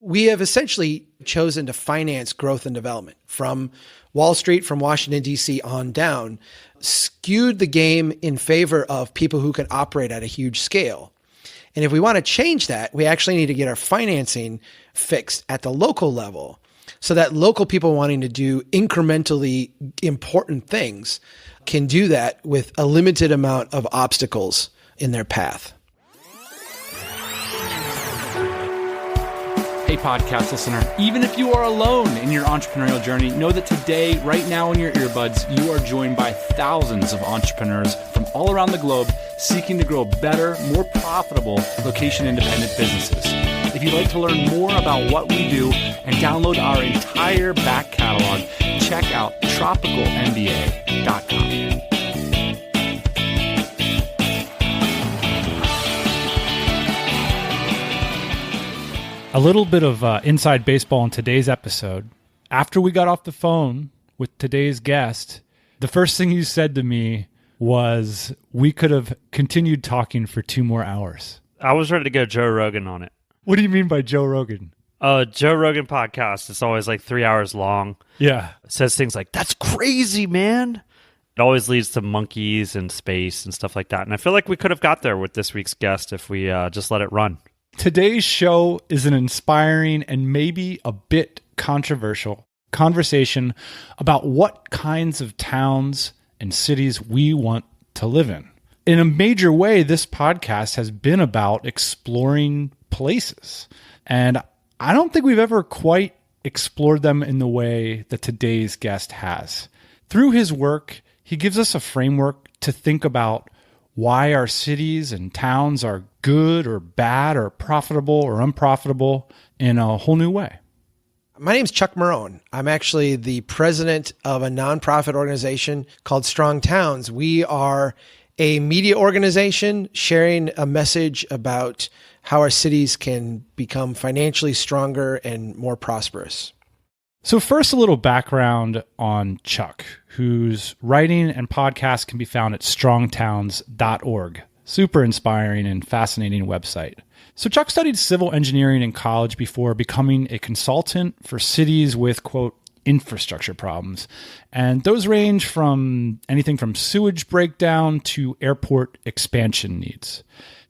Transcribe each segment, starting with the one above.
We have essentially chosen to finance growth and development from Wall Street, from Washington, D.C. on down, skewed the game in favor of people who can operate at a huge scale. And if we want to change that, we actually need to get our financing fixed at the local level so that local people wanting to do incrementally important things can do that with a limited amount of obstacles in their path. Hey, podcast listener, even if you are alone in your entrepreneurial journey, know that today, right now in your earbuds, you are joined by thousands of entrepreneurs from all around the globe seeking to grow better, more profitable, location-independent businesses. If you'd like to learn more about what we do and download our entire back catalog, check out tropicalmba.com. A little bit of inside baseball in today's episode. After we got off the phone with today's guest, the first thing he said to me was we could have continued talking for 2 more hours. I was ready to go Joe Rogan on it. What do you mean by Joe Rogan? Joe Rogan podcast. It's always like 3 hours long. Yeah. It says things like, that's crazy, man. It always leads to monkeys and space and stuff like that. And I feel like we could have got there with this week's guest if we just let it run. Today's show is an inspiring and maybe a bit controversial conversation about what kinds of towns and cities we want to live in. In a major way, this podcast has been about exploring places. And I don't think we've ever quite explored them in the way that today's guest has. Through his work, he gives us a framework to think about why our cities and towns are good or bad or profitable or unprofitable in a whole new way. My name's Chuck Marohn. I'm actually the president of a nonprofit organization called Strong Towns. We are a media organization sharing a message about how our cities can become financially stronger and more prosperous. So first, a little background on Chuck, whose writing and podcast can be found at strongtowns.org. Super inspiring and fascinating website. So Chuck studied civil engineering in college before becoming a consultant for cities with, quote, infrastructure problems. And those range from anything from sewage breakdown to airport expansion needs.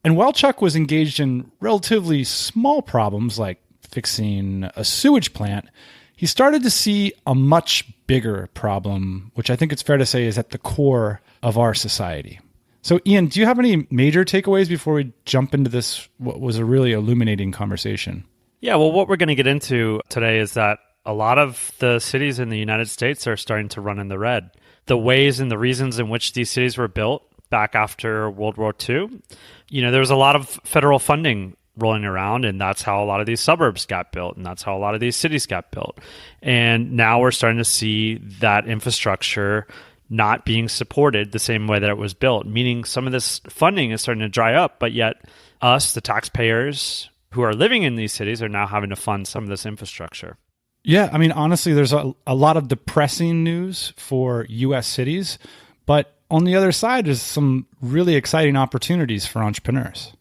And while Chuck was engaged in relatively small problems like fixing a sewage plant, he started to see a much bigger problem, which I think it's fair to say is at the core of our society. So, Ian, do you have any major takeaways before we jump into this, what was a really illuminating conversation? Yeah, well, what we're going to get into today is that a lot of the cities in the United States are starting to run in the red. The ways and the reasons in which these cities were built back after World War II, there was a lot of federal funding rolling around, and that's how a lot of these suburbs got built, and that's how a lot of these cities got built. And now we're starting to see that infrastructure not being supported the same way that it was built, meaning some of this funding is starting to dry up, but yet us, the taxpayers who are living in these cities, are now having to fund some of this infrastructure. Yeah, I mean, honestly, there's a lot of depressing news for U.S. cities, but on the other side, there's some really exciting opportunities for entrepreneurs.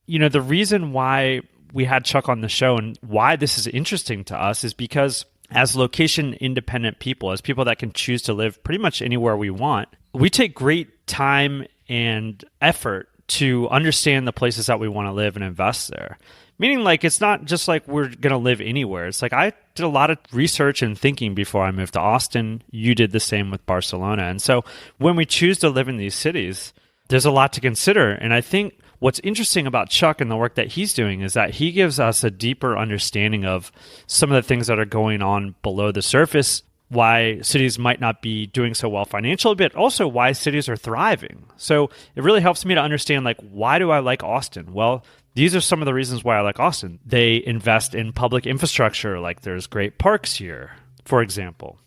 The reason why we had Chuck on the show and why this is interesting to us is because as location-independent people, as people that can choose to live pretty much anywhere we want, we take great time and effort to understand the places that we want to live and invest there. Meaning, it's not just like we're going to live anywhere. It's like I did a lot of research and thinking before I moved to Austin. You did the same with Barcelona. And so when we choose to live in these cities, there's a lot to consider. And I think what's interesting about Chuck and the work that he's doing is that he gives us a deeper understanding of some of the things that are going on below the surface, why cities might not be doing so well financially, but also why cities are thriving. So it really helps me to understand, why do I like Austin? Well, these are some of the reasons why I like Austin. They invest in public infrastructure, there's great parks here, for example.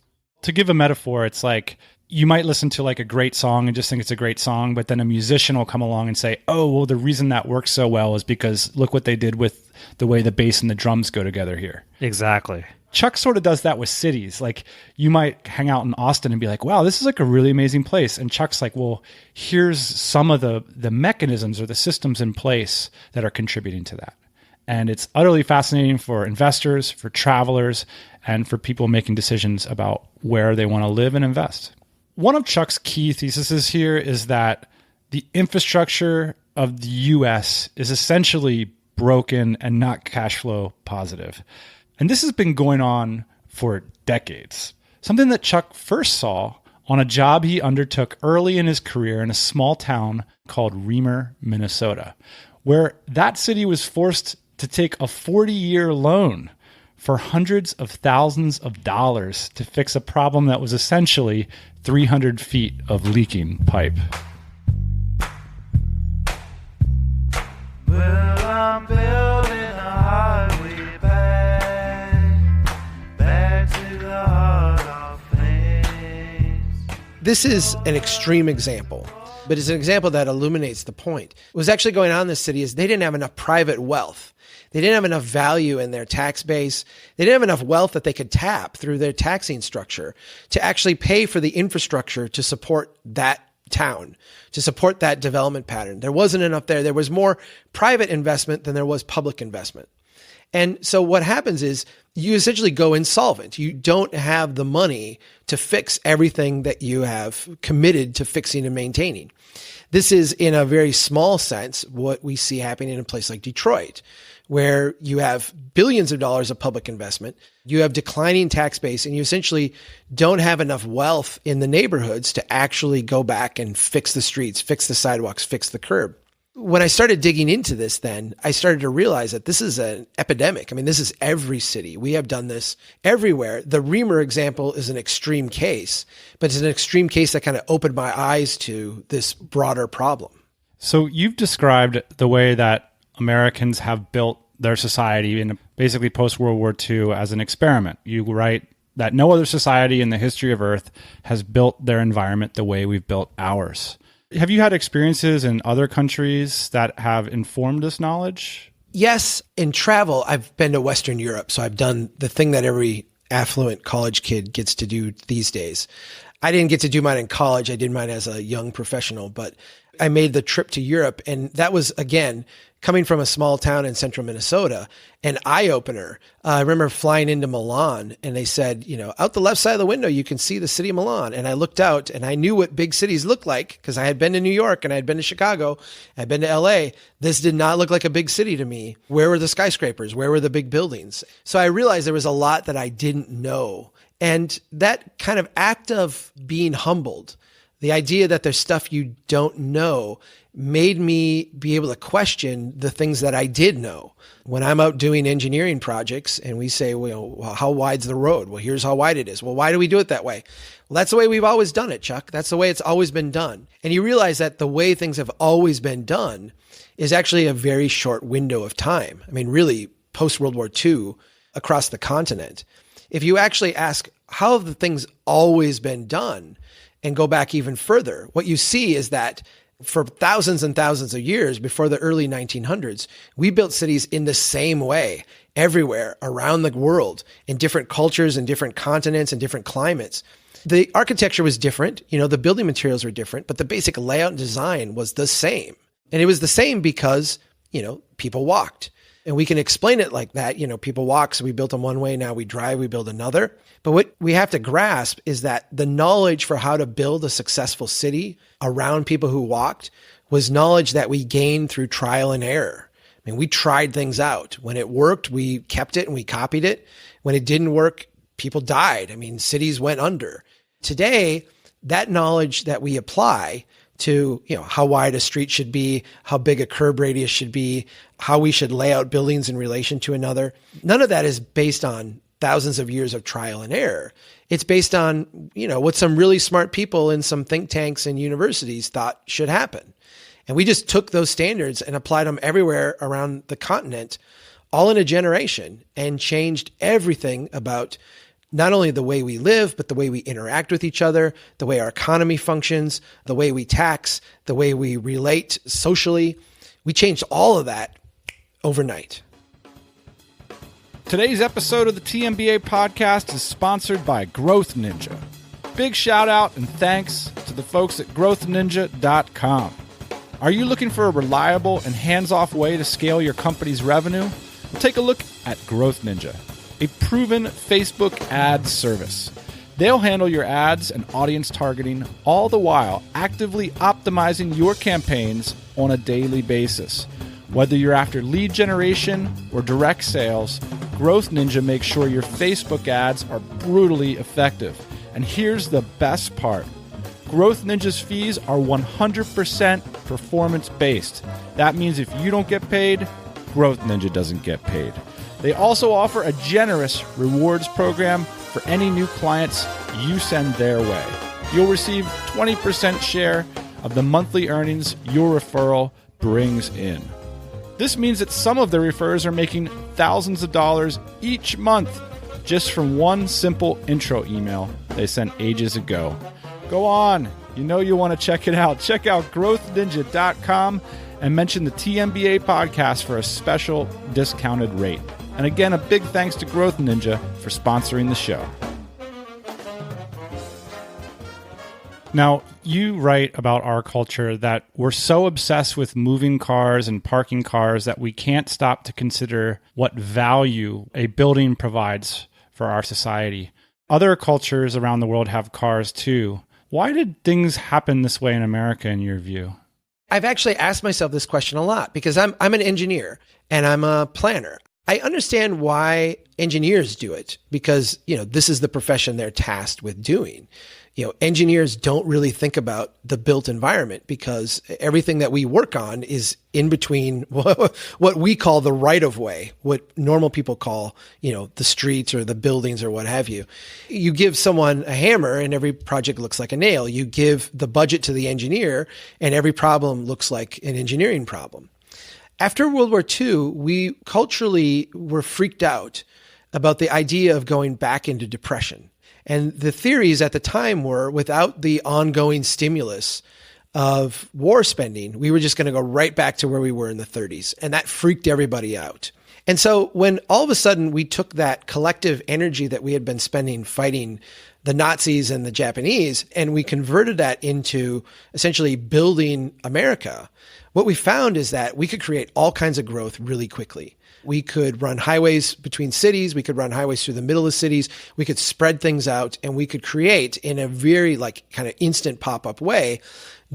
To give a metaphor, it's like you might listen to a great song and just think it's a great song, but then a musician will come along and say, oh, well, the reason that works so well is because look what they did with the way the bass and the drums go together here. Exactly. Chuck sort of does that with cities. You might hang out in Austin and be like, wow, this is a really amazing place. And Chuck's like, well, here's some of the mechanisms or the systems in place that are contributing to that. And it's utterly fascinating for investors, for travelers, and for people making decisions about where they want to live and invest. One of Chuck's key theses here is that the infrastructure of the US is essentially broken and not cash flow positive. And this has been going on for decades. Something that Chuck first saw on a job he undertook early in his career in a small town called Reamer, Minnesota, where that city was forced to take a 40-year loan for hundreds of thousands of dollars to fix a problem that was essentially 300 feet of leaking pipe. Well, I'm building a highway back to the heart of things. This is an extreme example, but it's an example that illuminates the point. What was actually going on in this city is they didn't have enough private wealth. They didn't have enough value in their tax base. They didn't have enough wealth that they could tap through their taxing structure to actually pay for the infrastructure to support that town, to support that development pattern. There wasn't enough there. There was more private investment than there was public investment. And so what happens is you essentially go insolvent. You don't have the money to fix everything that you have committed to fixing and maintaining. This is, in a very small sense, what we see happening in a place like Detroit, where you have billions of dollars of public investment, you have declining tax base, and you essentially don't have enough wealth in the neighborhoods to actually go back and fix the streets, fix the sidewalks, fix the curb. When I started digging into this, then I started to realize that this is an epidemic. I mean, this is every city. We have done this everywhere. The Reamer example is an extreme case, but it's an extreme case that kind of opened my eyes to this broader problem. So you've described the way that Americans have built their society in basically post-World War II as an experiment. You write that no other society in the history of Earth has built their environment the way we've built ours. Have you had experiences in other countries that have informed this knowledge? Yes. In travel, I've been to Western Europe. So I've done the thing that every affluent college kid gets to do these days. I didn't get to do mine in college. I did mine as a young professional, but I made the trip to Europe. And that was, again, coming from a small town in central Minnesota, an eye-opener. I remember flying into Milan and they said, out the left side of the window, you can see the city of Milan. And I looked out and I knew what big cities looked like because I had been to New York and I had been to Chicago. I had been to LA. This did not look like a big city to me. Where were the skyscrapers? Where were the big buildings? So I realized there was a lot that I didn't know. And that kind of act of being humbled, the idea that there's stuff you don't know, made me be able to question the things that I did know. When I'm out doing engineering projects and we say, well, how wide's the road? Well, here's how wide it is. Well, why do we do it that way? Well, that's the way we've always done it, Chuck. That's the way it's always been done. And you realize that the way things have always been done is actually a very short window of time. I mean, really, post-World War II across the continent. If you actually ask, how have the things always been done, and go back even further, what you see is that for thousands and thousands of years before the early 1900s, we built cities in the same way everywhere around the world in different cultures and different continents and different climates. The architecture was different. The building materials were different, but the basic layout and design was the same. And it was the same because, people walked. And we can explain it like that. People walk, so we built them one way. Now we drive, we build another. But what we have to grasp is that the knowledge for how to build a successful city around people who walked was knowledge that we gained through trial and error. I mean, we tried things out. When it worked, we kept it and we copied it. When it didn't work, people died. I mean, cities went under. Today, that knowledge that we apply to, how wide a street should be, how big a curb radius should be, how we should lay out buildings in relation to another. None of that is based on thousands of years of trial and error. It's based on, what some really smart people in some think tanks and universities thought should happen. And we just took those standards and applied them everywhere around the continent, all in a generation, and changed everything about not only the way we live, but the way we interact with each other, the way our economy functions, the way we tax, the way we relate socially. We changed all of that overnight. Today's episode of the TMBA podcast is sponsored by Growth Ninja. Big shout out and thanks to the folks at growthninja.com. Are you looking for a reliable and hands-off way to scale your company's revenue? Well, take a look at Growth Ninja, a proven Facebook ad service. They'll handle your ads and audience targeting, all the while actively optimizing your campaigns on a daily basis. Whether you're after lead generation or direct sales, Growth Ninja makes sure your Facebook ads are brutally effective. And here's the best part. Growth Ninja's fees are 100% performance-based. That means if you don't get paid, Growth Ninja doesn't get paid. They also offer a generous rewards program for any new clients you send their way. You'll receive 20% share of the monthly earnings your referral brings in. This means that some of the referrers are making thousands of dollars each month just from one simple intro email they sent ages ago. Go on. You know you want to check it out. Check out growthninja.com and mention the TMBA podcast for a special discounted rate. And again, a big thanks to Growth Ninja for sponsoring the show. Now, you write about our culture that we're so obsessed with moving cars and parking cars that we can't stop to consider what value a building provides for our society. Other cultures around the world have cars too. Why did things happen this way in America, in your view? I've actually asked myself this question a lot because I'm an engineer and I'm a planner. I understand why engineers do it because, this is the profession they're tasked with doing. Engineers don't really think about the built environment because everything that we work on is in between what we call the right of way, what normal people call, the streets or the buildings or what have you. You give someone a hammer and every project looks like a nail. You give the budget to the engineer and every problem looks like an engineering problem. After World War II, we culturally were freaked out about the idea of going back into depression. And the theories at the time were without the ongoing stimulus of war spending, we were just going to go right back to where we were in the 30s. And that freaked everybody out. And so when all of a sudden we took that collective energy that we had been spending fighting the Nazis and the Japanese, and we converted that into essentially building America, what we found is that we could create all kinds of growth really quickly. We could run highways between cities. We could run highways through the middle of cities. We could spread things out and we could create in a very kind of instant pop-up way,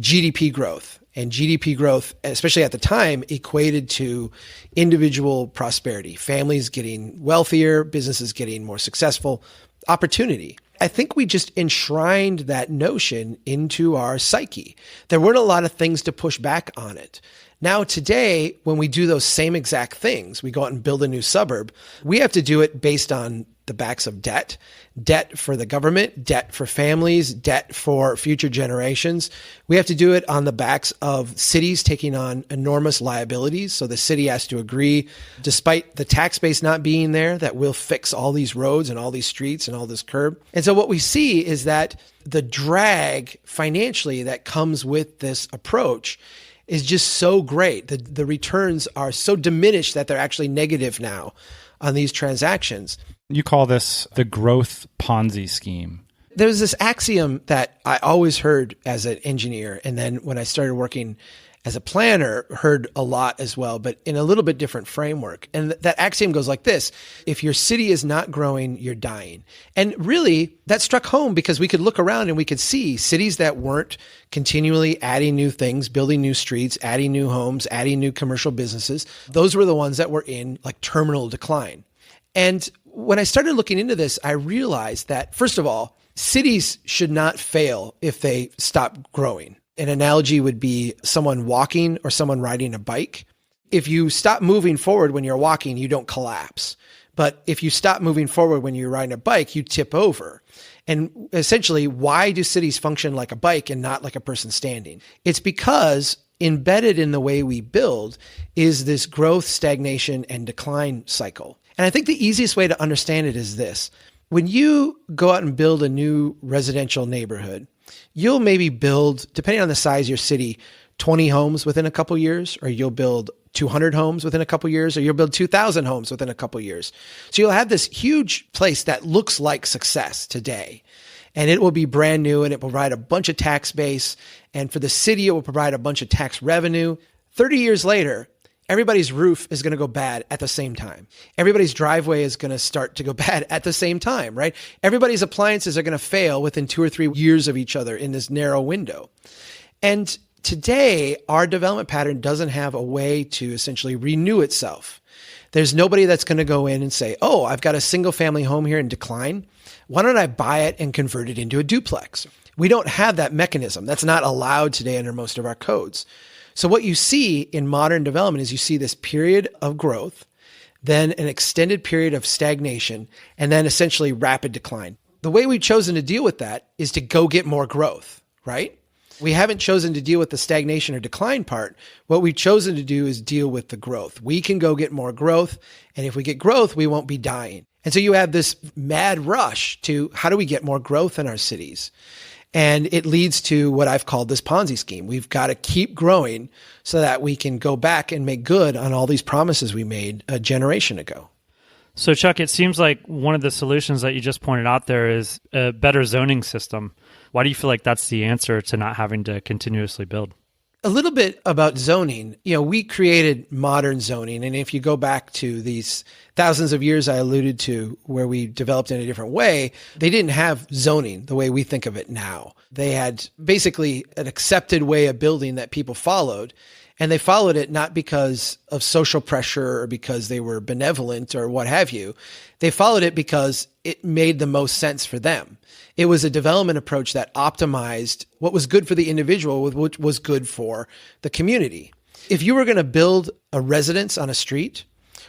GDP growth. And GDP growth, especially at the time, equated to individual prosperity, families getting wealthier, businesses getting more successful, opportunity. I think we just enshrined that notion into our psyche. There weren't a lot of things to push back on it. Now today, when we do those same exact things, we go out and build a new suburb, we have to do it based on the backs of debt for the government, debt for families, debt for future generations. We have to do it on the backs of cities taking on enormous liabilities. So the city has to agree, despite the tax base not being there, that we'll fix all these roads and all these streets and all this curb. And so what we see is that the drag financially that comes with this approach is just so great. The returns are so diminished that they're actually negative now on these transactions. You call this the growth Ponzi scheme. There's this axiom that I always heard as an engineer, and then when I started working as a planner, heard a lot as well, but in a little bit different framework. And that axiom goes like this: if your city is not growing, you're dying. And really, that struck home because we could look around and we could see cities that weren't continually adding new things, building new streets, adding new homes, adding new commercial businesses. Those were the ones that were in terminal decline. And when I started looking into this, I realized that, first of all, cities should not fail if they stop growing. An analogy would be someone walking or someone riding a bike. If you stop moving forward when you're walking, you don't collapse. But if you stop moving forward when you're riding a bike, you tip over. And essentially, why do cities function like a bike and not like a person standing? It's because embedded in the way we build is this growth, stagnation, and decline cycle. And I think the easiest way to understand it is this. When you go out and build a new residential neighborhood, you'll maybe build, depending on the size of your city, 20 homes within a couple years, or you'll build 200 homes within a couple years, or you'll build 2,000 homes within a couple years. So you'll have this huge place that looks like success today. And it will be brand new and it will provide a bunch of tax base. And for the city, it will provide a bunch of tax revenue. 30 years later, everybody's roof is going to go bad at the same time. Everybody's driveway is going to start to go bad at the same time, right? Everybody's appliances are going to fail within 2 or 3 years of each other in this narrow window. And today, our development pattern doesn't have a way to essentially renew itself. There's nobody that's going to go in and say, oh, I've got a single family home here in decline. Why don't I buy it and convert it into a duplex? We don't have that mechanism. That's not allowed today under most of our codes. So what you see in modern development is you see this period of growth, then an extended period of stagnation, and then essentially rapid decline. The way we've chosen to deal with that is to go get more growth, right? We haven't chosen to deal with the stagnation or decline part. What we've chosen to do is deal with the growth. We can go get more growth, and if we get growth, we won't be dying. And so you have this mad rush to how do we get more growth in our cities? And it leads to what I've called this Ponzi scheme. We've got to keep growing so that we can go back and make good on all these promises we made a generation ago. So, Chuck, it seems like one of the solutions that you just pointed out there is a better zoning system. Why do you feel like that's the answer to not having to continuously build? A little bit about zoning. We created modern zoning. And if you go back to these thousands of years I alluded to where we developed in a different way, they didn't have zoning the way we think of it now. They had basically an accepted way of building that people followed. And they followed it not because of social pressure or because they were benevolent or what have you. They followed it because it made the most sense for them. It was a development approach that optimized what was good for the individual with what was good for the community. If you were going to build a residence on a street,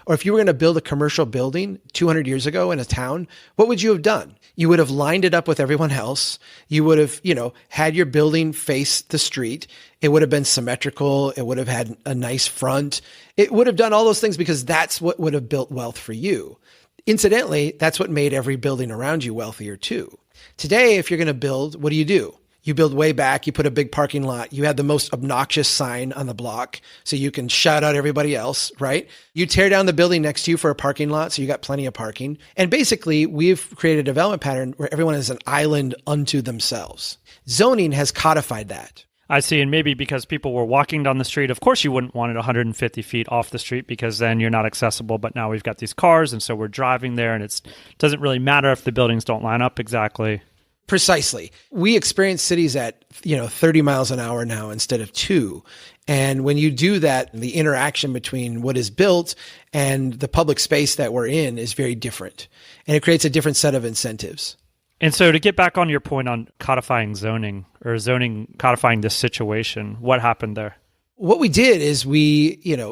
or if you were going to build a commercial building 200 years ago in a town, what would you have done? You would have lined it up with everyone else. You would have, had your building face the street. It would have been symmetrical. It would have had a nice front. It would have done all those things because that's what would have built wealth for you. Incidentally, that's what made every building around you wealthier too. Today, if you're going to build, what do? You build way back, you put a big parking lot, you have the most obnoxious sign on the block so you can shout out everybody else, right? You tear down the building next to you for a parking lot so you got plenty of parking. And basically, we've created a development pattern where everyone is an island unto themselves. Zoning has codified that. I see. And maybe because people were walking down the street, of course you wouldn't want it 150 feet off the street because then you're not accessible. But now we've got these cars, and so we're driving there, and it doesn't really matter if the buildings don't line up exactly. Precisely. We experience cities at 30 miles an hour now instead of 2. And when you do that, the interaction between what is built and the public space that we're in is very different. And it creates a different set of incentives. And so to get back on your point on codifying zoning or zoning codifying this situation, what happened there? What we did is we,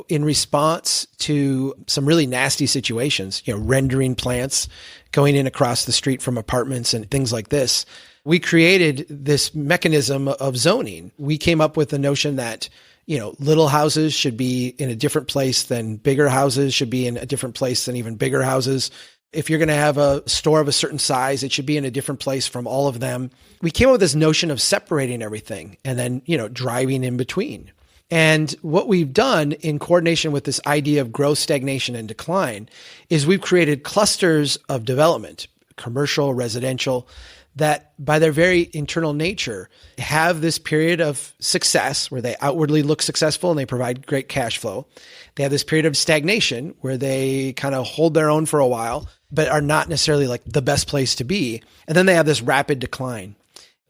in response to some really nasty situations, rendering plants going in across the street from apartments and things like this, we created this mechanism of zoning. We came up with the notion that, little houses should be in a different place than bigger houses, should be in a different place than even bigger houses. If you're going to have a store of a certain size, it should be in a different place from all of them. We came up with this notion of separating everything and then, driving in between. And what we've done in coordination with this idea of growth, stagnation, and decline is we've created clusters of development, commercial, residential, that by their very internal nature have this period of success where they outwardly look successful and they provide great cash flow. They have this period of stagnation where they kind of hold their own for a while, but are not necessarily like the best place to be. And then they have this rapid decline.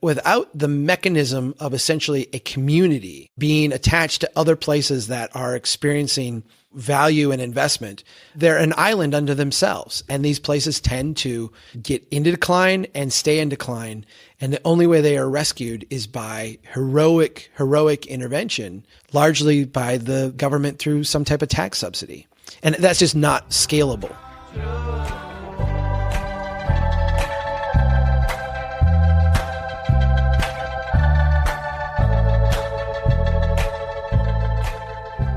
Without the mechanism of essentially a community being attached to other places that are experiencing value and investment, they're an island unto themselves. And these places tend to get into decline and stay in decline. And the only way they are rescued is by heroic intervention, largely by the government through some type of tax subsidy. And that's just not scalable.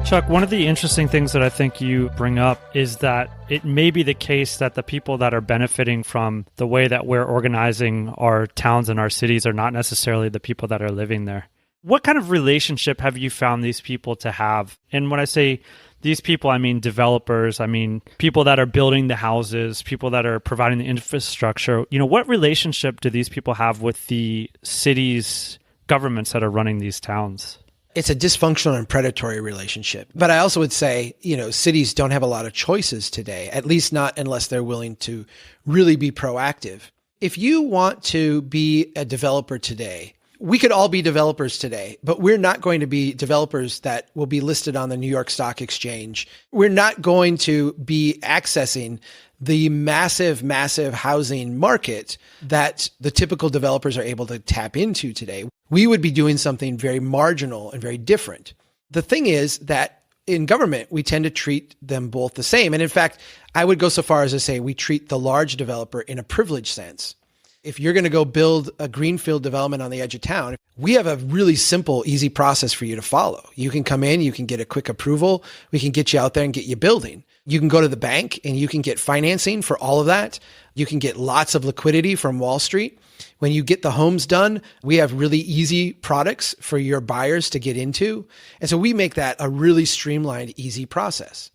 Chuck, one of the interesting things that I think you bring up is that it may be the case that the people that are benefiting from the way that we're organizing our towns and our cities are not necessarily the people that are living there. What kind of relationship have you found these people to have? And when I say these people, I mean developers, I mean people that are building the houses, people that are providing the infrastructure. What relationship do these people have with the cities, governments that are running these towns? It's a dysfunctional and predatory relationship. But I also would say, cities don't have a lot of choices today, at least not unless they're willing to really be proactive. If you want to be a developer today, we could all be developers today, but we're not going to be developers that will be listed on the New York Stock Exchange. We're not going to be accessing the massive, massive housing market that the typical developers are able to tap into today. We would be doing something very marginal and very different. The thing is that in government, we tend to treat them both the same. And in fact, I would go so far as to say we treat the large developer in a privileged sense. If you're going to go build a greenfield development on the edge of town, we have a really simple, easy process for you to follow. You can come in, you can get a quick approval. We can get you out there and get you building. You can go to the bank and you can get financing for all of that. You can get lots of liquidity from Wall Street. When you get the homes done, we have really easy products for your buyers to get into. And so we make that a really streamlined, easy process.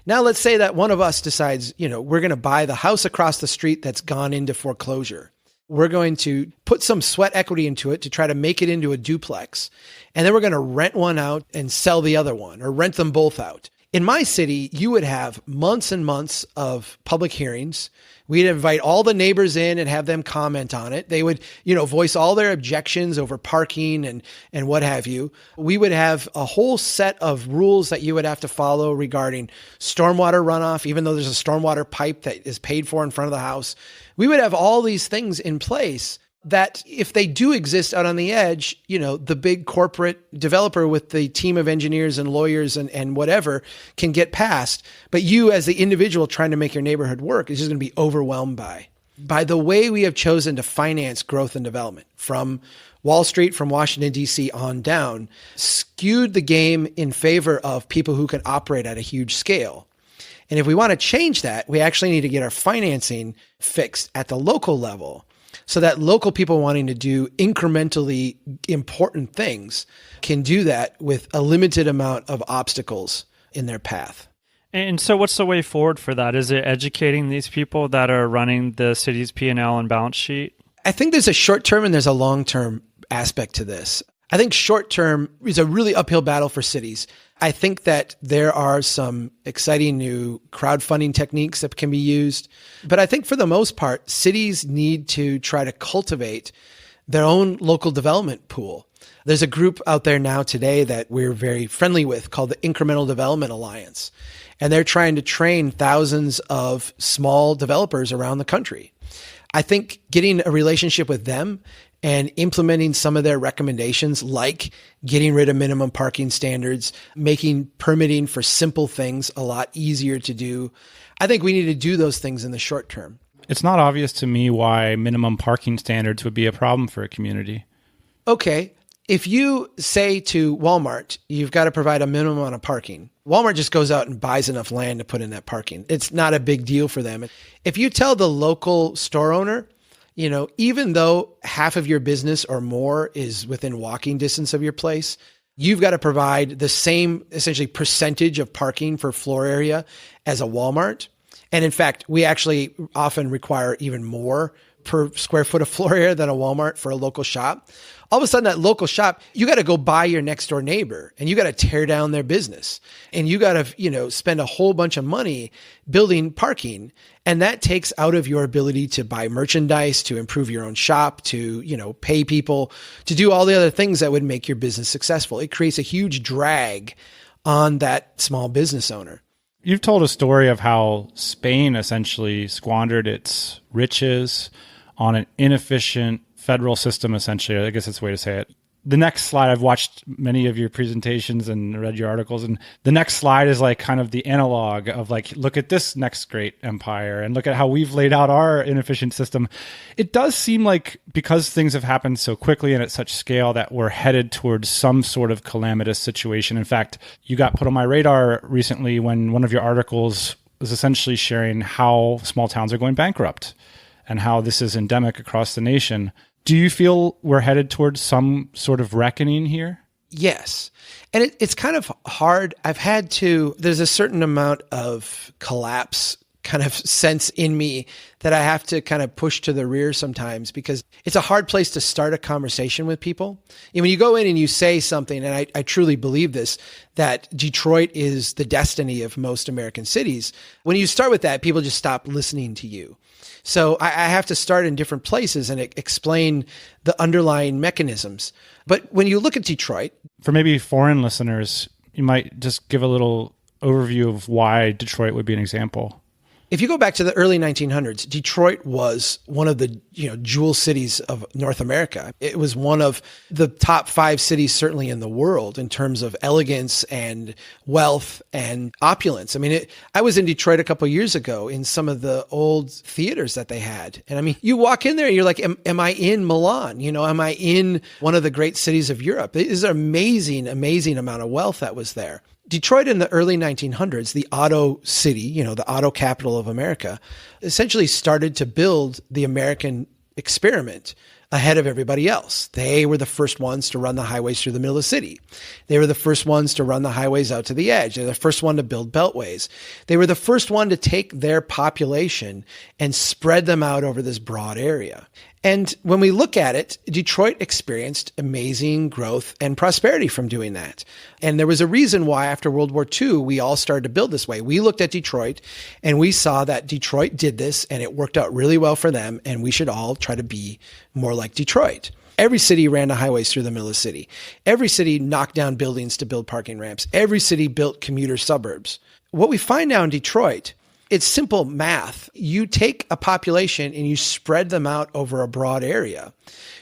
Now, let's say that one of us decides, we're going to buy the house across the street that's gone into foreclosure. We're going to put some sweat equity into it to try to make it into a duplex. And then we're going to rent one out and sell the other one, or rent them both out. In my city, you would have months and months of public hearings. We'd invite all the neighbors in and have them comment on it. They would, voice all their objections over parking and what have you. We would have a whole set of rules that you would have to follow regarding stormwater runoff, even though there's a stormwater pipe that is paid for in front of the house. We would have all these things in place that if they do exist out on the edge, the big corporate developer with the team of engineers and lawyers and whatever can get past. But you as the individual trying to make your neighborhood work is just going to be overwhelmed by the way we have chosen to finance growth and development from Wall Street, from Washington, D.C. on down, skewed the game in favor of people who can operate at a huge scale. And if we want to change that, we actually need to get our financing fixed at the local level, so that local people wanting to do incrementally important things can do that with a limited amount of obstacles in their path. And so what's the way forward for that? Is it educating these people that are running the city's P&L and balance sheet? I think there's a short-term and there's a long-term aspect to this. I think short-term is a really uphill battle for cities. I think that there are some exciting new crowdfunding techniques that can be used. But I think for the most part, cities need to try to cultivate their own local development pool. There's a group out there now today that we're very friendly with called the Incremental Development Alliance. And they're trying to train thousands of small developers around the country. I think getting a relationship with them and implementing some of their recommendations, like getting rid of minimum parking standards, making permitting for simple things a lot easier to do. I think we need to do those things in the short term. It's not obvious to me why minimum parking standards would be a problem for a community. Okay, if you say to Walmart, you've got to provide a minimum amount of parking, Walmart just goes out and buys enough land to put in that parking. It's not a big deal for them. If you tell the local store owner, even though half of your business or more is within walking distance of your place, you've got to provide the same essentially percentage of parking for floor area as a Walmart. And in fact, we actually often require even more per square foot of floor area than a Walmart for a local shop. All of a sudden, that local shop, you got to go buy your next door neighbor and you got to tear down their business and you got to, spend a whole bunch of money building parking. And that takes out of your ability to buy merchandise, to improve your own shop, to, pay people, to do all the other things that would make your business successful. It creates a huge drag on that small business owner. You've told a story of how Spain essentially squandered its riches on an inefficient federal system, essentially. I guess that's the way to say it. The next slide, I've watched many of your presentations and read your articles, and the next slide is like kind of the analog of like, look at this next great empire and look at how we've laid out our inefficient system. It does seem like because things have happened so quickly and at such scale that we're headed towards some sort of calamitous situation. In fact, you got put on my radar recently when one of your articles was essentially sharing how small towns are going bankrupt and how this is endemic across the nation. Do you feel we're headed towards some sort of reckoning here? Yes. And it's kind of hard. There's a certain amount of collapse kind of sense in me that I have to kind of push to the rear sometimes, because it's a hard place to start a conversation with people. And when you go in and you say something, and I truly believe this, that Detroit is the destiny of most American cities, when you start with that, people just stop listening to you. So I have to start in different places and explain the underlying mechanisms. But when you look at Detroit, for maybe foreign listeners, you might just give a little overview of why Detroit would be an example. If you go back to the early 1900s, Detroit was one of the jewel cities of North America. It was one of the top 5 cities, certainly in the world, in terms of elegance and wealth and opulence. I mean, I was in Detroit a couple of years ago in some of the old theaters that they had. And I mean, you walk in there and you're like, am I in Milan? Am I in one of the great cities of Europe? It is an amazing, amazing amount of wealth that was there. Detroit in the early 1900s, the auto city, the auto capital of America, essentially started to build the American experiment ahead of everybody else. They were the first ones to run the highways through the middle of the city. They were the first ones to run the highways out to the edge. They were the first one to build beltways. They were the first one to take their population and spread them out over this broad area. And when we look at it, Detroit experienced amazing growth and prosperity from doing that. And there was a reason why after World War II, we all started to build this way. We looked at Detroit and we saw that Detroit did this and it worked out really well for them. And we should all try to be more like Detroit. Every city ran the highways through the middle of the city. Every city knocked down buildings to build parking ramps. Every city built commuter suburbs. What we find now in Detroit, it's simple math. You take a population and you spread them out over a broad area.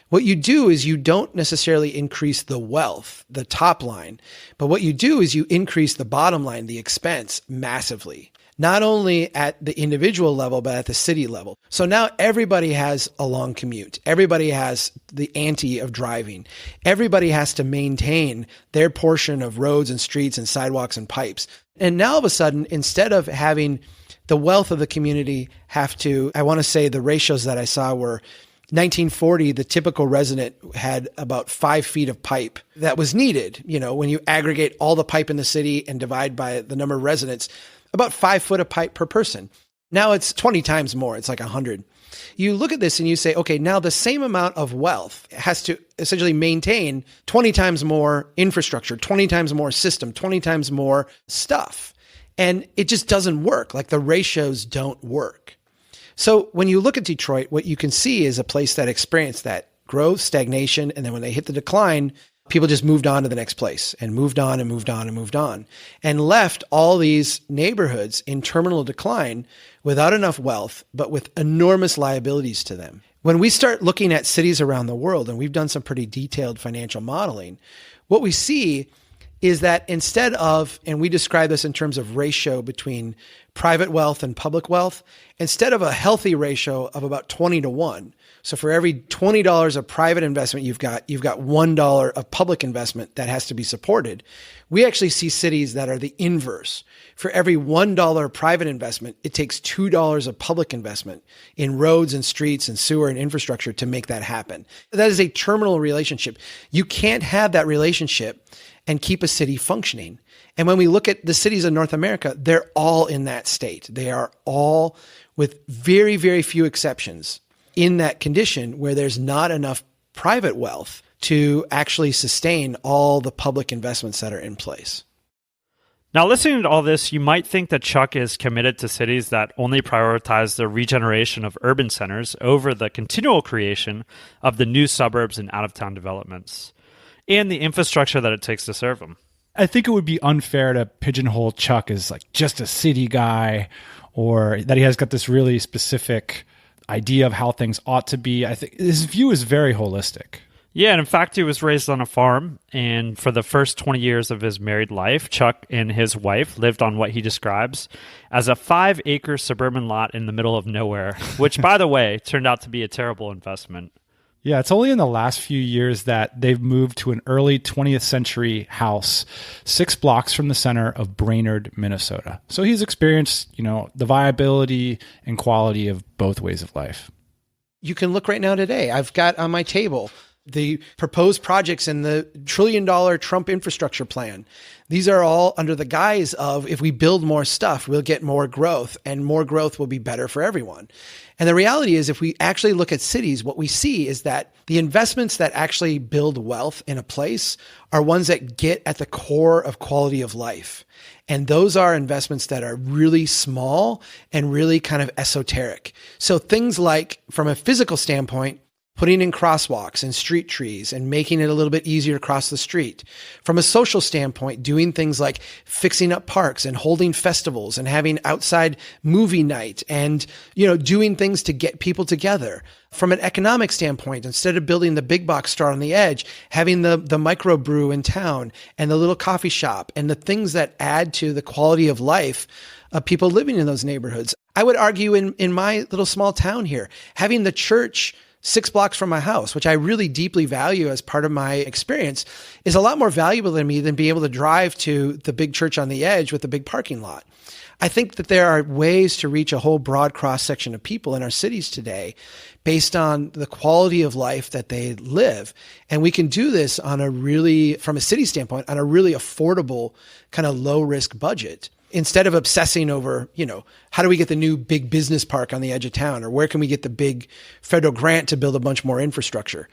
What you do is you don't necessarily increase the wealth, the top line, but what you do is you increase the bottom line, the expense, massively. Not only at the individual level, but at the city level. So now everybody has a long commute. Everybody has the ante of driving. Everybody has to maintain their portion of roads and streets and sidewalks and pipes. And now all of a sudden, instead of having the wealth of the community have to, I want to say the ratios that I saw were 1940, the typical resident had about 5 feet of pipe that was needed. When you aggregate all the pipe in the city and divide by the number of residents, about 5 foot of pipe per person. Now it's 20 times more. It's like 100. You look at this and you say, okay, now the same amount of wealth has to essentially maintain 20 times more infrastructure, 20 times more system, 20 times more stuff. And it just doesn't work. Like the ratios don't work. So when you look at Detroit, what you can see is a place that experienced that growth, stagnation, and then when they hit the decline, people just moved on to the next place and moved on and moved on and moved on and left all these neighborhoods in terminal decline without enough wealth, but with enormous liabilities to them. When we start looking at cities around the world, and we've done some pretty detailed financial modeling, what we see is that instead of, and we describe this in terms of ratio between private wealth and public wealth, instead of a healthy ratio of about 20-1, so for every $20 of private investment you've got $1 of public investment that has to be supported. We actually see cities that are the inverse. For every $1 private investment, it takes $2 of public investment in roads and streets and sewer and infrastructure to make that happen. That is a terminal relationship. You can't have that relationship and keep a city functioning. And when we look at the cities of North America, they're all in that state. They are all, with very, very few exceptions, in that condition where there's not enough private wealth to actually sustain all the public investments that are in place. Now, listening to all this, you might think that Chuck is committed to cities that only prioritize the regeneration of urban centers over the continual creation of the new suburbs and out-of-town developments, and the infrastructure that it takes to serve them. I think it would be unfair to pigeonhole Chuck as like just a city guy, or that he has got this really specific idea of how things ought to be. I think his view is very holistic. Yeah, and in fact, he was raised on a farm, and for the first 20 years of his married life, Chuck and his wife lived on what he describes as a 5-acre suburban lot in the middle of nowhere, which, by the way, turned out to be a terrible investment. Yeah, it's only in the last few years that they've moved to an early 20th century house 6 blocks from the center of Brainerd, Minnesota. So he's experienced, the viability and quality of both ways of life. You can look right now today. I've got on my table the proposed projects in the $1 trillion Trump infrastructure plan. These are all under the guise of, if we build more stuff, we'll get more growth, and more growth will be better for everyone. And the reality is, if we actually look at cities, what we see is that the investments that actually build wealth in a place are ones that get at the core of quality of life. And those are investments that are really small and really kind of esoteric. So things like, from a physical standpoint, putting in crosswalks and street trees and making it a little bit easier to cross the street. From a social standpoint, doing things like fixing up parks and holding festivals and having outside movie night and, doing things to get people together. From an economic standpoint, instead of building the big box store on the edge, having the microbrew in town and the little coffee shop and the things that add to the quality of life of people living in those neighborhoods. I would argue in my little small town here, having the church 6 blocks from my house, which I really deeply value as part of my experience, is a lot more valuable to me than being able to drive to the big church on the edge with the big parking lot. I think that there are ways to reach a whole broad cross-section of people in our cities today based on the quality of life that they live. And we can do this from a city standpoint, on a really affordable, kind of low-risk budget. Instead of obsessing over, how do we get the new big business park on the edge of town, or where can we get the big federal grant to build a bunch more infrastructure?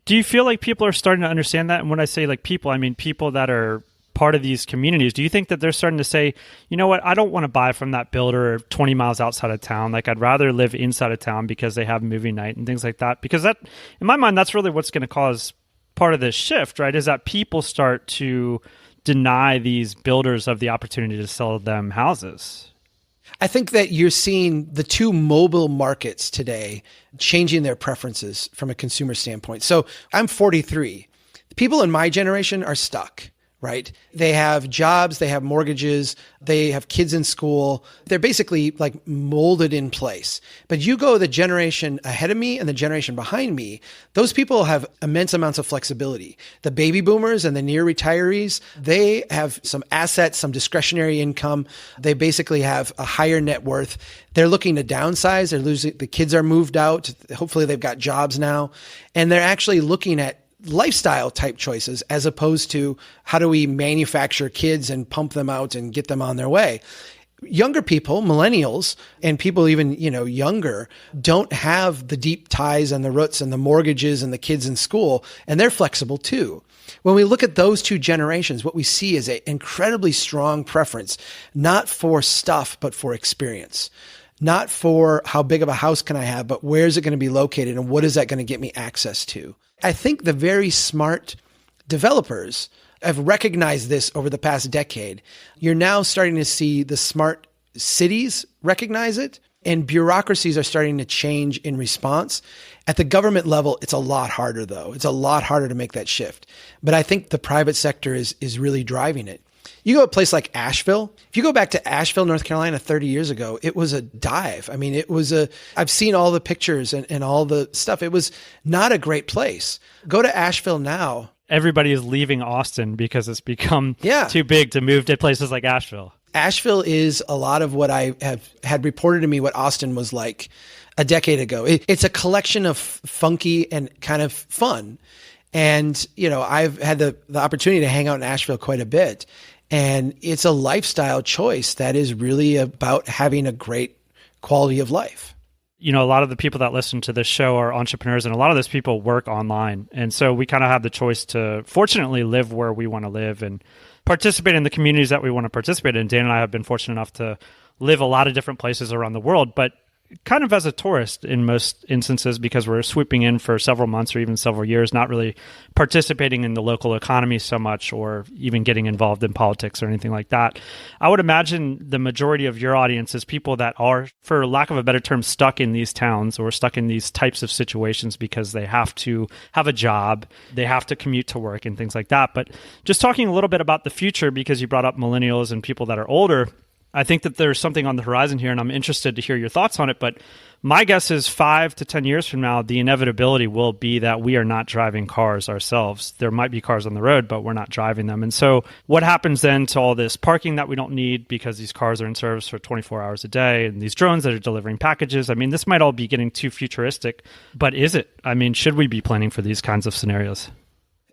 Do you feel like people are starting to understand that? And when I say like people, I mean people that are part of these communities. Do you think that they're starting to say, you know what, I don't want to buy from that builder 20 miles outside of town. Like, I'd rather live inside of town because they have movie night and things like that? Because that, in my mind, that's really what's going to cause part of this shift, right? Is that people start to deny these builders of the opportunity to sell them houses. I think that you're seeing the two mobile markets today changing their preferences from a consumer standpoint. So I'm 43. The people in my generation are stuck, right? They have jobs, they have mortgages, they have kids in school. They're basically like molded in place. But you go the generation ahead of me and the generation behind me, those people have immense amounts of flexibility. The baby boomers and the near retirees, they have some assets, some discretionary income. They basically have a higher net worth. They're looking to downsize. They're losing, the kids are moved out. Hopefully they've got jobs now. And they're actually looking at lifestyle type choices as opposed to how do we manufacture kids and pump them out and get them on their way. Younger people, millennials, and people even, younger, don't have the deep ties and the roots and the mortgages and the kids in school, and they're flexible too. When we look at those two generations, what we see is an incredibly strong preference, not for stuff, but for experience. Not for how big of a house can I have, but where is it going to be located and what is that going to get me access to? I think the very smart developers have recognized this over the past decade. You're now starting to see the smart cities recognize it, and bureaucracies are starting to change in response. At the government level, it's a lot harder, though. It's a lot harder to make that shift. But I think the private sector is really driving it. You go to a place like Asheville. If you go back to Asheville, North Carolina 30 years ago, it was a dive. I mean, I've seen all the pictures and all the stuff. It was not a great place. Go to Asheville now. Everybody is leaving Austin because it's become too big to move to places like Asheville. Asheville is a lot of what I have had reported to me what Austin was like a decade ago. It's a collection of funky and kind of fun. And, I've had the opportunity to hang out in Asheville quite a bit. And it's a lifestyle choice that is really about having a great quality of life. A lot of the people that listen to this show are entrepreneurs, and a lot of those people work online. And so we kind of have the choice to, fortunately, live where we want to live and participate in the communities that we want to participate in. Dan and I have been fortunate enough to live a lot of different places around the world, but kind of as a tourist in most instances, because we're swooping in for several months or even several years, not really participating in the local economy so much or even getting involved in politics or anything like that. I would imagine the majority of your audience is people that are, for lack of a better term, stuck in these towns or stuck in these types of situations because they have to have a job, they have to commute to work and things like that. But just talking a little bit about the future, because you brought up millennials and people that are older, I think that there's something on the horizon here, and I'm interested to hear your thoughts on it. But my guess is 5 to 10 years from now, the inevitability will be that we are not driving cars ourselves. There might be cars on the road, but we're not driving them. And so what happens then to all this parking that we don't need because these cars are in service for 24 hours a day and these drones that are delivering packages? I mean, this might all be getting too futuristic, but is it? I mean, should we be planning for these kinds of scenarios?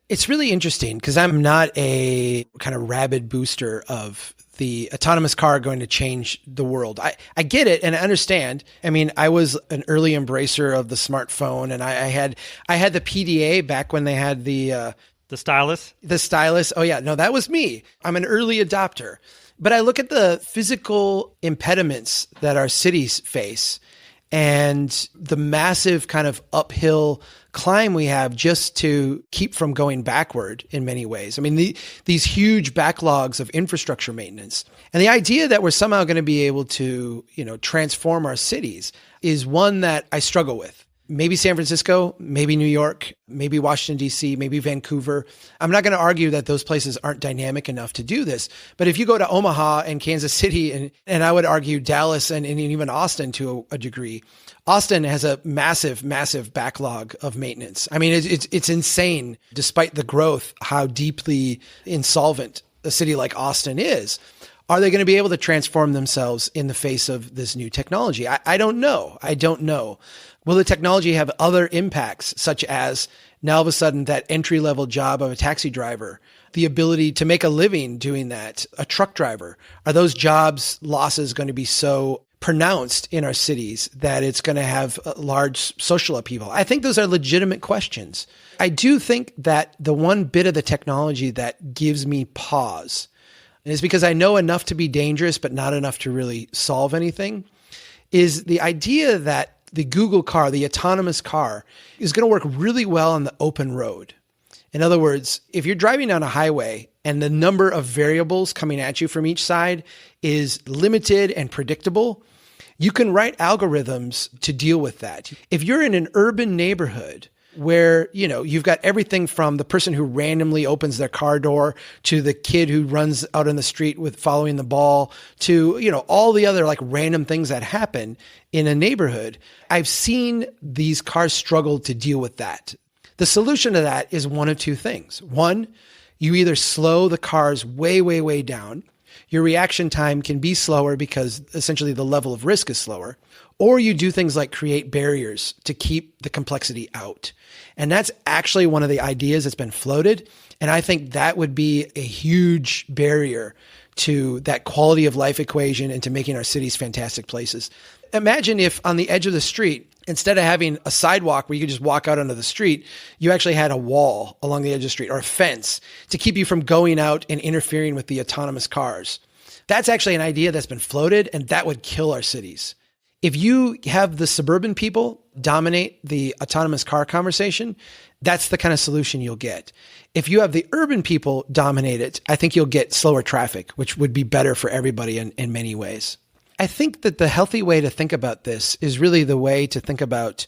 It's really interesting because I'm not a kind of rabid booster of the autonomous car going to change the world. I get it and I understand. I mean, I was an early embracer of the smartphone, and I had the PDA back when they had the stylus. The stylus. Oh yeah, no, that was me. I'm an early adopter. But I look at the physical impediments that our cities face and the massive kind of uphill climb we have just to keep from going backward in many ways. I mean, these huge backlogs of infrastructure maintenance and the idea that we're somehow going to be able to, transform our cities is one that I struggle with. Maybe San Francisco, maybe New York, maybe Washington, D.C., maybe Vancouver. I'm not going to argue that those places aren't dynamic enough to do this. But if you go to Omaha and Kansas City, and I would argue Dallas and even Austin to a degree, Austin has a massive, massive backlog of maintenance. I mean, it's insane, despite the growth, how deeply insolvent a city like Austin is. Are they going to be able to transform themselves in the face of this new technology? I don't know. I don't know. Will the technology have other impacts, such as now all of a sudden that entry-level job of a taxi driver, the ability to make a living doing that, a truck driver? Are those jobs losses going to be so pronounced in our cities that it's going to have a large social upheaval? I think those are legitimate questions. I do think that the one bit of the technology that gives me pause, and it's because I know enough to be dangerous, but not enough to really solve anything, is the idea that the Google car, the autonomous car, is going to work really well on the open road. In other words, if you're driving down a highway and the number of variables coming at you from each side is limited and predictable, you can write algorithms to deal with that. If you're in an urban neighborhood where, you've got everything from the person who randomly opens their car door to the kid who runs out on the street with following the ball to, all the other like random things that happen in a neighborhood, I've seen these cars struggle to deal with that. The solution to that is one of two things. One, you either slow the cars way, way, way down. Your reaction time can be slower because essentially the level of risk is slower. Or you do things like create barriers to keep the complexity out. And that's actually one of the ideas that's been floated. And I think that would be a huge barrier to that quality of life equation and to making our cities fantastic places. Imagine if on the edge of the street, instead of having a sidewalk where you could just walk out onto the street, you actually had a wall along the edge of the street or a fence to keep you from going out and interfering with the autonomous cars. That's actually an idea that's been floated, and that would kill our cities. If you have the suburban people dominate the autonomous car conversation, that's the kind of solution you'll get. If you have the urban people dominate it, I think you'll get slower traffic, which would be better for everybody in many ways. I think that the healthy way to think about this is really the way to think about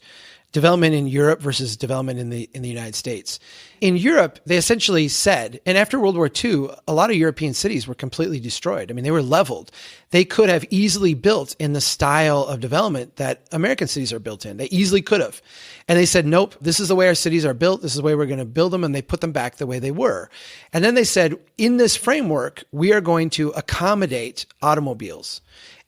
development in Europe versus development in the United States. In Europe, they essentially said, and after World War II, a lot of European cities were completely destroyed. I mean, they were leveled. They could have easily built in the style of development that American cities are built in. They easily could have. And they said, nope, this is the way our cities are built. This is the way we're going to build them. And they put them back the way they were. And then they said, in this framework, we are going to accommodate automobiles.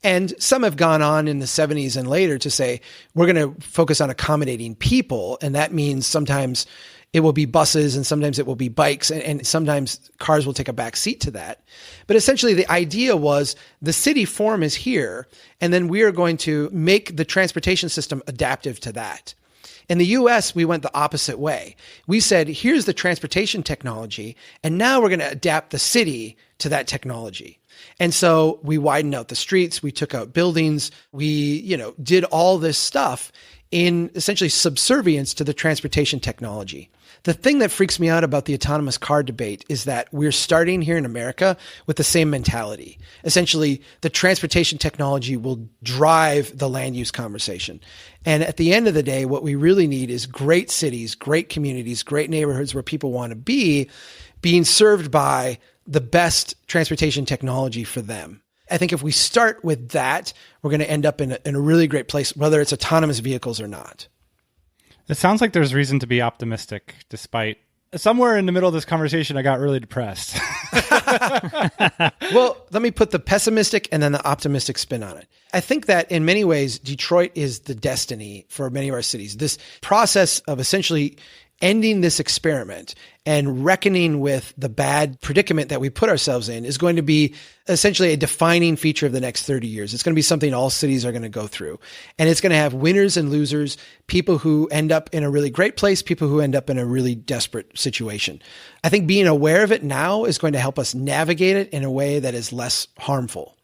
And some have gone on in the 70s and later to say, we're going to focus on accommodating people. And that means sometimes it will be buses and sometimes it will be bikes and sometimes cars will take a back seat to that. But essentially the idea was the city form is here, and then we are going to make the transportation system adaptive to that. In the US, we went the opposite way. We said, here's the transportation technology, and now we're going to adapt the city to that technology. And so we widened out the streets, we took out buildings, we, did all this stuff in essentially subservience to the transportation technology. The thing that freaks me out about the autonomous car debate is that we're starting here in America with the same mentality. Essentially, the transportation technology will drive the land use conversation. And at the end of the day, what we really need is great cities, great communities, great neighborhoods where people want to be, being served by the best transportation technology for them. I think if we start with that, we're going to end up in a really great place, whether it's autonomous vehicles or not. It sounds like there's reason to be optimistic, despite somewhere in the middle of this conversation, I got really depressed. Well, let me put the pessimistic and then the optimistic spin on it. I think that in many ways, Detroit is the destiny for many of our cities. This process of essentially ending this experiment and reckoning with the bad predicament that we put ourselves in is going to be essentially a defining feature of the next 30 years. It's going to be something all cities are going to go through. And it's going to have winners and losers, people who end up in a really great place, people who end up in a really desperate situation. I think being aware of it now is going to help us navigate it in a way that is less harmful.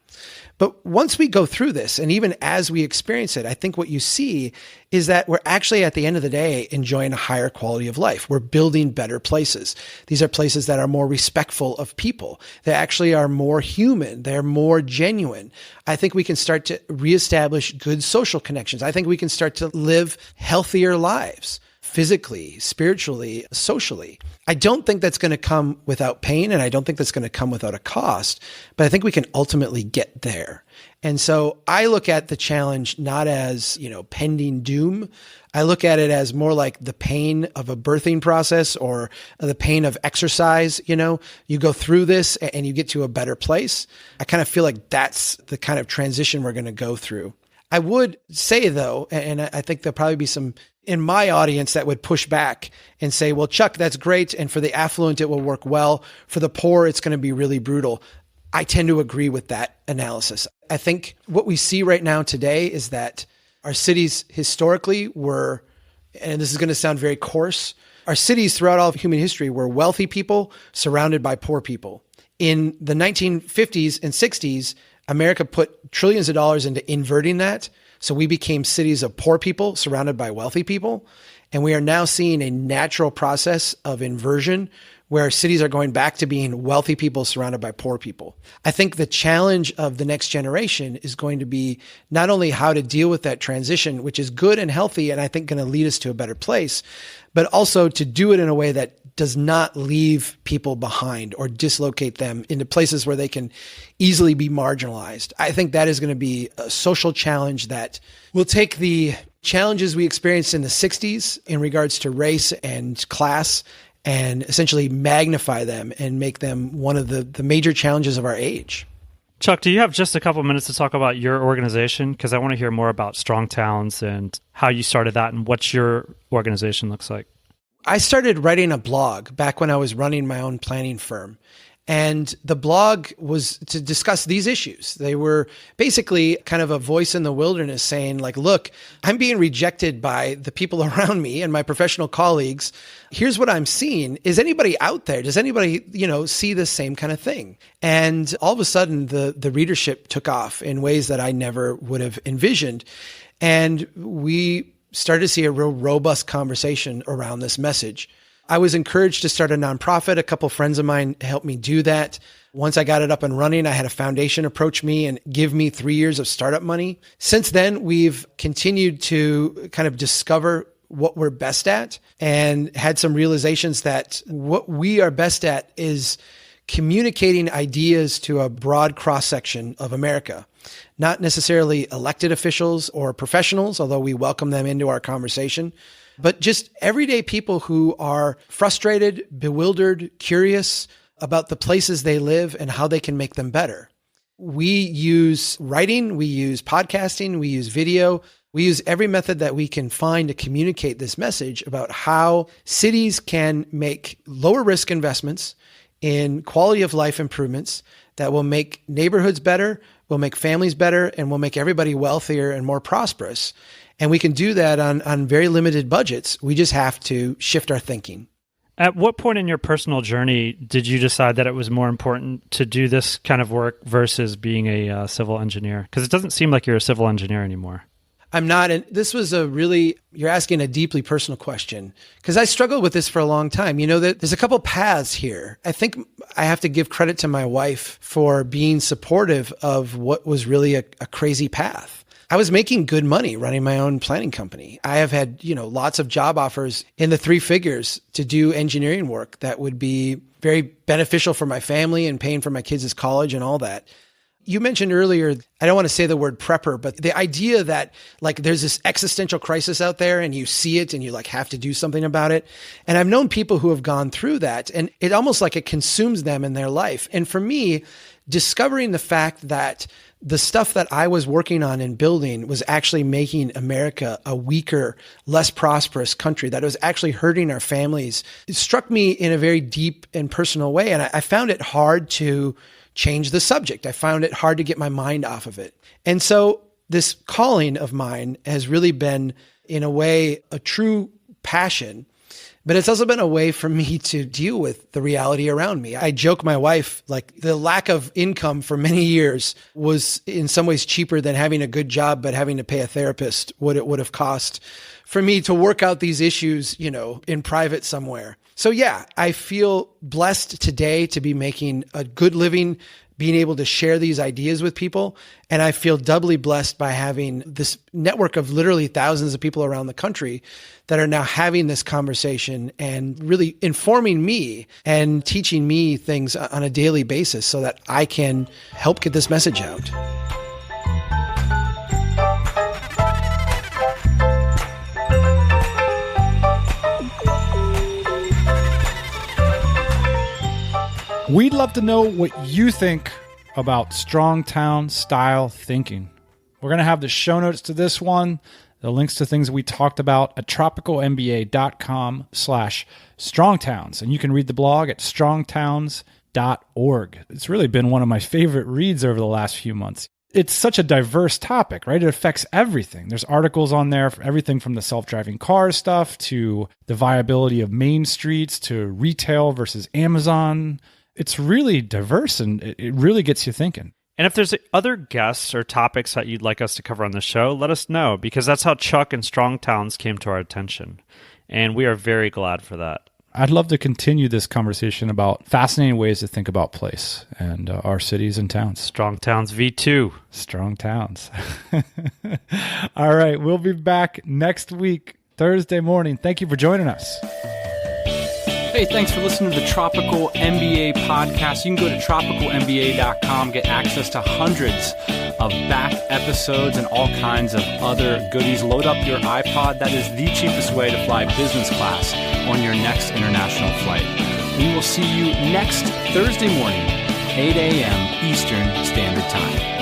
But once we go through this, and even as we experience it, I think what you see is that we're actually, at the end of the day, enjoying a higher quality of life. We're building better places. These are places that are more respectful of people. They actually are more human. They're more genuine. I think we can start to reestablish good social connections. I think we can start to live healthier lives. Physically, spiritually, socially. I don't think that's going to come without pain, and I don't think that's going to come without a cost, but I think we can ultimately get there. And so I look at the challenge not as, pending doom. I look at it as more like the pain of a birthing process or the pain of exercise. You go through this and you get to a better place. I kind of feel like that's the kind of transition we're going to go through. I would say, though, and I think there'll probably be some in my audience that would push back and say, well, Chuck, that's great. And for the affluent, it will work well. For the poor, it's going to be really brutal. I tend to agree with that analysis. I think what we see right now today is that our cities historically were, and this is going to sound very coarse, our cities throughout all of human history were wealthy people surrounded by poor people. In the 1950s and 60s, America put trillions of dollars into inverting that. So we became cities of poor people surrounded by wealthy people. And we are now seeing a natural process of inversion where cities are going back to being wealthy people surrounded by poor people. I think the challenge of the next generation is going to be not only how to deal with that transition, which is good and healthy, and I think going to lead us to a better place, but also to do it in a way that does not leave people behind or dislocate them into places where they can easily be marginalized. I think that is going to be a social challenge that will take the challenges we experienced in the 60s in regards to race and class and essentially magnify them and make them one of the major challenges of our age. Chuck, do you have just a couple minutes to talk about your organization? Because I want to hear more about Strong Towns and how you started that and what your organization looks like. I started writing a blog back when I was running my own planning firm. And the blog was to discuss these issues. They were basically kind of a voice in the wilderness saying, like, look, I'm being rejected by the people around me and my professional colleagues. Here's what I'm seeing. Is anybody out there? Does anybody, see the same kind of thing? And all of a sudden, the readership took off in ways that I never would have envisioned. And we started to see a real robust conversation around this message. I was encouraged to start a nonprofit. A couple friends of mine helped me do that. Once I got it up and running, I had a foundation approach me and give me 3 years of startup money. Since then, we've continued to kind of discover what we're best at and had some realizations that what we are best at is communicating ideas to a broad cross-section of America. Not necessarily elected officials or professionals, although we welcome them into our conversation, but just everyday people who are frustrated, bewildered, curious about the places they live and how they can make them better. We use writing, we use podcasting, we use video, we use every method that we can find to communicate this message about how cities can make lower risk investments in quality of life improvements that will make neighborhoods better, will make families better, and will make everybody wealthier and more prosperous. And we can do that on very limited budgets. We just have to shift our thinking. At what point in your personal journey did you decide that it was more important to do this kind of work versus being a civil engineer? Because it doesn't seem like you're a civil engineer anymore. I'm not. And this was you're asking a deeply personal question because I struggled with this for a long time. There's a couple paths here. I think I have to give credit to my wife for being supportive of what was really a crazy path. I was making good money running my own planning company. I have had, lots of job offers in the 3 figures to do engineering work that would be very beneficial for my family and paying for my kids' college and all that. You mentioned earlier, I don't want to say the word prepper, but the idea that like there's this existential crisis out there and you see it and you like have to do something about it. And I've known people who have gone through that and it almost like it consumes them in their life. And for me, discovering the fact that the stuff that I was working on and building was actually making America a weaker, less prosperous country, that it was actually hurting our families, it struck me in a very deep and personal way. And I found it hard to change the subject. I found it hard to get my mind off of it. And so this calling of mine has really been, in a way, a true passion. But it's also been a way for me to deal with the reality around me. I joke my wife, like the lack of income for many years was in some ways cheaper than having a good job, but having to pay a therapist what it would have cost for me to work out these issues, in private somewhere. So yeah, I feel blessed today to be making a good living, being able to share these ideas with people. And I feel doubly blessed by having this network of literally thousands of people around the country that are now having this conversation and really informing me and teaching me things on a daily basis so that I can help get this message out. We'd love to know what you think about strong town style thinking. We're going to have the show notes to this one, the links to things we talked about at tropicalmba.com/strongtowns. And you can read the blog at strongtowns.org. It's really been one of my favorite reads over the last few months. It's such a diverse topic, right? It affects everything. There's articles on there for everything from the self-driving car stuff to the viability of main streets to retail versus Amazon. It's really diverse and it really gets you thinking. And if there's other guests or topics that you'd like us to cover on the show, let us know, because that's how Chuck and Strong Towns came to our attention. And we are very glad for that. I'd love to continue this conversation about fascinating ways to think about place and our cities and towns. Strong Towns V2. Strong Towns. All right, we'll be back next week, Thursday morning. Thank you for joining us. Hey, thanks for listening to the Tropical MBA podcast. You can go to tropicalmba.com, get access to hundreds of back episodes and all kinds of other goodies. Load up your iPod. That is the cheapest way to fly business class on your next international flight. We will see you next Thursday morning, 8 a.m. Eastern Standard Time.